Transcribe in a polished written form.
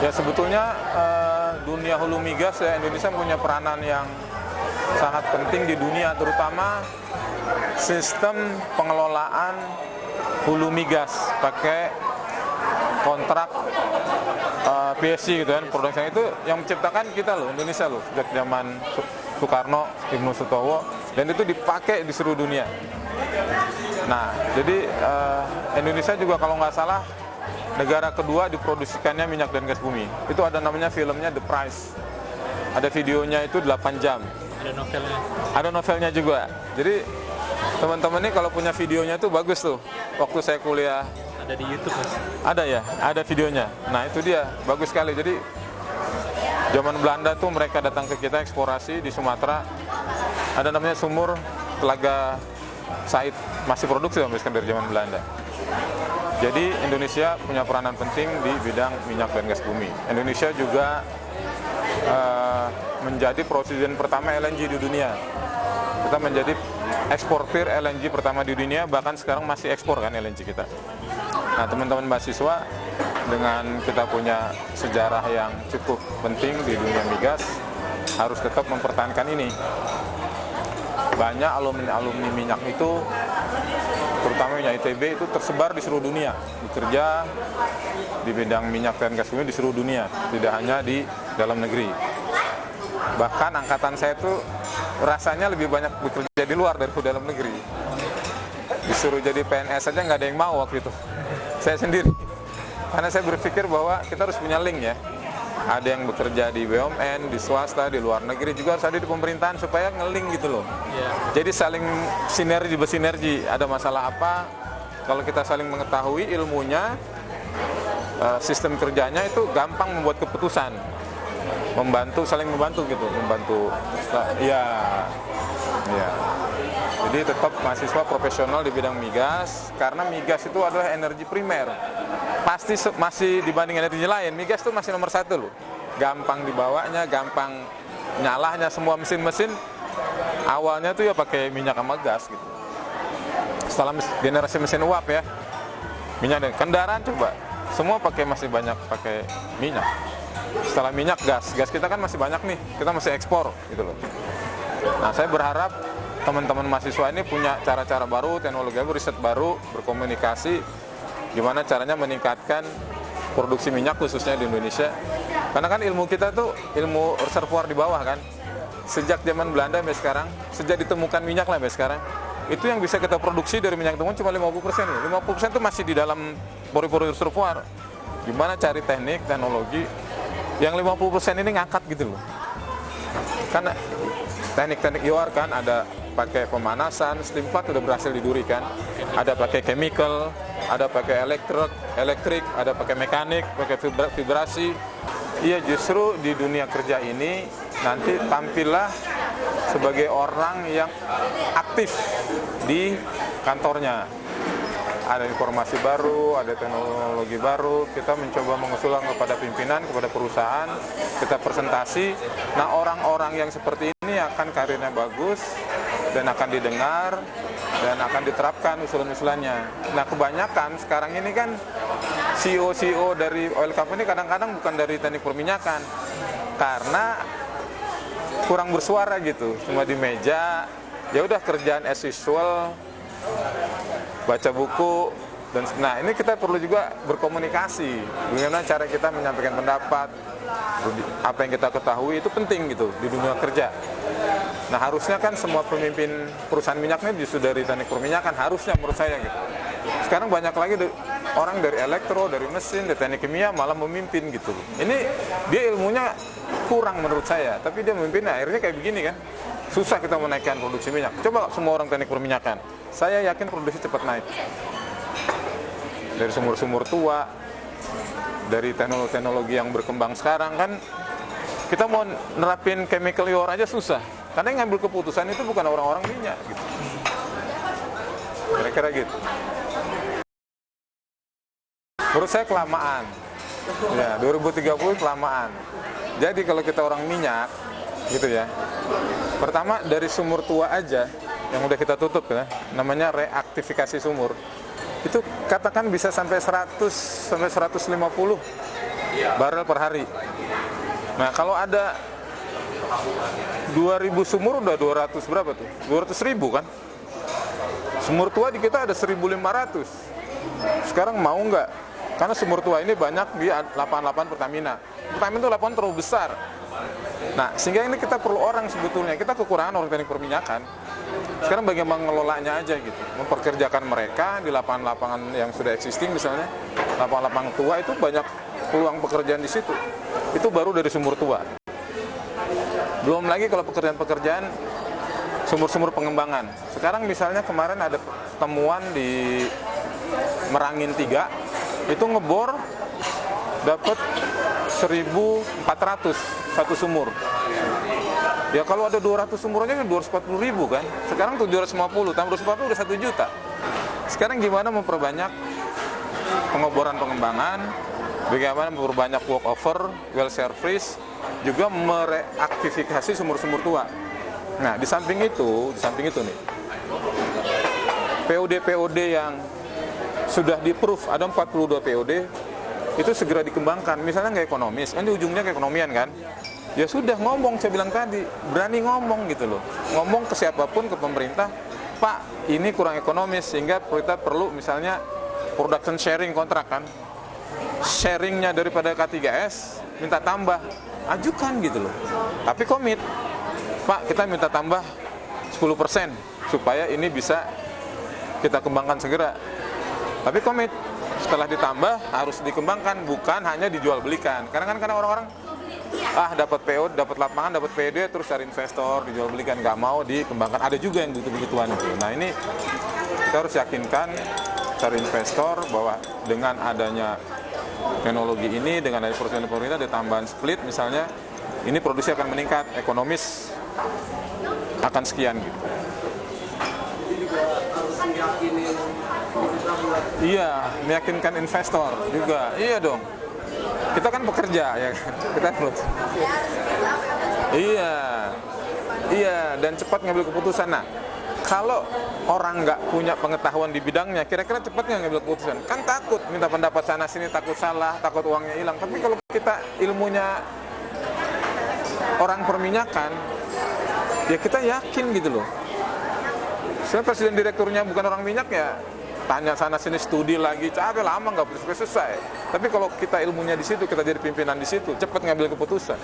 Ya sebetulnya dunia hulu migas ya, Indonesia punya peranan yang sangat penting di dunia, terutama sistem pengelolaan hulu migas pakai kontrak PSC gitu kan. Produksi itu yang menciptakan kita loh, Indonesia loh, sejak zaman Soekarno, Ibnu Sutowo, dan itu dipakai di seluruh dunia. Nah, jadi Indonesia juga kalau nggak salah negara kedua diproduksikannya minyak dan gas bumi. Itu ada namanya filmnya The Price. Ada videonya itu 8 jam. Ada novelnya. Ada novelnya juga. Jadi teman-teman ini kalau punya videonya itu bagus tuh. Waktu saya kuliah Ada di YouTube, Mas. ada ya, ada videonya. Nah itu dia, bagus sekali. Jadi zaman Belanda tuh mereka datang ke kita eksplorasi di Sumatera. Ada namanya sumur Telaga Said, masih produksi sampai sekarang dari zaman Belanda. Jadi Indonesia punya peranan penting di bidang minyak dan gas bumi. Indonesia juga menjadi produsen pertama LNG di dunia. Kita menjadi eksportir LNG pertama di dunia, bahkan sekarang masih ekspor kan LNG kita. Nah teman-teman mahasiswa, dengan kita punya sejarah yang cukup penting di dunia migas, harus tetap mempertahankan ini. Banyak alumni minyak itu, terutama minyak ITB itu tersebar di seluruh dunia, bekerja di bidang minyak dan gas bumi di seluruh dunia, tidak hanya di dalam negeri. Bahkan angkatan saya itu rasanya lebih banyak bekerja di luar daripada dalam negeri. Disuruh jadi PNS saja nggak ada yang mau waktu itu, saya sendiri. Karena saya berpikir bahwa kita harus punya link ya. Ada yang bekerja di BUMN, di swasta, di luar negeri, juga harus ada di pemerintahan supaya ngeling gitu loh. Jadi saling bersinergi. Ada masalah apa, kalau kita saling mengetahui ilmunya, sistem kerjanya itu gampang membuat keputusan. Saling membantu gitu, ya. Jadi tetap mahasiswa profesional di bidang migas, karena migas itu adalah energi primer. Pasti masih dibanding energi lain, migas itu masih nomor 1 loh. Gampang dibawanya, gampang nyalahnya. Semua mesin-mesin awalnya tuh ya pakai minyak sama gas gitu. Setelah generasi mesin uap ya, minyak dan kendaraan coba semua masih banyak pakai minyak. Setelah minyak, gas kita kan masih banyak nih, kita masih ekspor gitu loh. Nah saya berharap teman-teman mahasiswa ini punya cara-cara baru, teknologi baru, riset baru, berkomunikasi gimana caranya meningkatkan produksi minyak khususnya di Indonesia. Karena kan ilmu kita tuh ilmu reservoir di bawah kan. Sejak zaman Belanda sampai sekarang, sejak ditemukan minyak lah sampai sekarang, itu yang bisa kita produksi dari minyak temuan cuma 50%. 50% itu masih di dalam pori-pori reservoir. Gimana cari teknologi yang 50% ini ngangkat gitu loh. Karena teknik-teknik IOR kan ada pakai pemanasan, steam flood udah berhasil diduri kan. Ada pakai chemical, ada pakai elektrik, ada pakai mekanik, pakai vibrasi. Iya, justru di dunia kerja ini nanti tampillah sebagai orang yang aktif di kantornya. Ada informasi baru, ada teknologi baru, kita mencoba mengusulkan kepada pimpinan, kepada perusahaan, kita presentasi. Nah orang-orang yang seperti ini akan karirnya bagus dan akan didengar dan akan diterapkan usulan-usulannya. Nah kebanyakan sekarang ini kan CEO dari oil company kadang-kadang bukan dari teknik perminyakan, karena kurang bersuara gitu, cuma di meja, ya udah kerjaan as usual, baca buku. Dan nah ini kita perlu juga berkomunikasi, bagaimana cara kita menyampaikan pendapat, apa yang kita ketahui itu penting gitu di dunia kerja. Nah harusnya kan semua pemimpin perusahaan minyak ini justru dari teknik perminyakan, harusnya menurut saya gitu. Sekarang banyak lagi orang dari elektro, dari mesin, dari teknik kimia malah memimpin gitu. Ini dia ilmunya kurang menurut saya, tapi dia memimpin, akhirnya kayak begini kan. Susah kita menaikkan produksi minyak. Coba semua orang teknik perminyakan, saya yakin produksi cepat naik. Dari sumur-sumur tua, dari teknologi yang berkembang sekarang kan, kita mau nerapin chemical IOR aja susah. Karena yang ngambil keputusan itu bukan orang-orang minyak gitu. Kira-kira gitu. Menurut saya kelamaan. Ya, 2030 kelamaan. Jadi kalau kita orang minyak gitu ya. Pertama dari sumur tua aja yang udah kita tutup ya, namanya reaktifikasi sumur. itu katakan bisa sampai 100 sampai 150 barel per hari. Nah, kalau ada 2.000 sumur udah 200 berapa tuh? 200.000 kan? Sumur tua di kita ada 1.500. Sekarang mau nggak? Karena sumur tua ini banyak di lapangan Pertamina. Pertamina itu lapangan terlalu besar. Nah, sehingga ini kita perlu orang sebetulnya. Kita kekurangan orang teknik perminyakan. Sekarang bagaimana mengelolanya aja gitu. Memperkerjakan mereka di lapangan-lapangan yang sudah existing misalnya. Lapangan-lapangan tua itu banyak peluang pekerjaan di situ. Itu baru dari sumur tua. Belum lagi kalau pekerjaan-pekerjaan sumur-sumur pengembangan. Sekarang misalnya kemarin ada temuan di Merangin 3, itu ngebor dapat 1.400 satu sumur. Ya kalau ada 200 sumur aja 240.000 kan. Sekarang 750, tambah 240 udah 1 juta. Sekarang gimana memperbanyak pengeboran pengembangan, bagaimana memperbanyak walkover, well service, juga mereaktifikasi sumur-sumur tua. Nah, di samping itu nih, POD yang sudah di-proof, ada 42 POD, itu segera dikembangkan. Misalnya nggak ekonomis, kan di ujungnya keekonomian kan. Ya sudah ngomong, saya bilang tadi, berani ngomong gitu loh. Ngomong ke siapapun, ke pemerintah, Pak, ini kurang ekonomis, sehingga kita perlu misalnya production sharing kontrak kan. Sharingnya daripada K3S, minta tambah, ajukan gitu loh. Tapi komit, Pak, kita minta tambah 10% supaya ini bisa kita kembangkan segera. Tapi komit, setelah ditambah harus dikembangkan, bukan hanya dijual belikan. Karena orang-orang dapat PO, dapat lapangan, dapat PD, terus cari investor, dijual belikan, nggak mau dikembangkan. Ada juga yang begitu-begituan itu. Nah, ini kita harus yakinkan cari investor bahwa dengan adanya teknologi ini, dengan adanya perusahaan pemerintah, ada tambahan split misalnya, ini produksi akan meningkat, ekonomis akan sekian gitu. Iya, meyakinkan investor juga. Iya dong. Kita kan bekerja ya kan. Kita harus. Iya, dan cepat ngambil keputusan. Nah, kalau orang nggak punya pengetahuan di bidangnya, kira-kira cepat nggak ngambil keputusan? Kan takut minta pendapat sana sini, takut salah, takut uangnya hilang. Tapi kalau kita ilmunya orang perminyakan, ya kita yakin gitu loh. Sebenarnya presiden direkturnya bukan orang minyak ya, tanya sana sini, studi lagi, capek lama nggak selesai. Tapi kalau kita ilmunya di situ, kita jadi pimpinan di situ, cepat ngambil keputusan.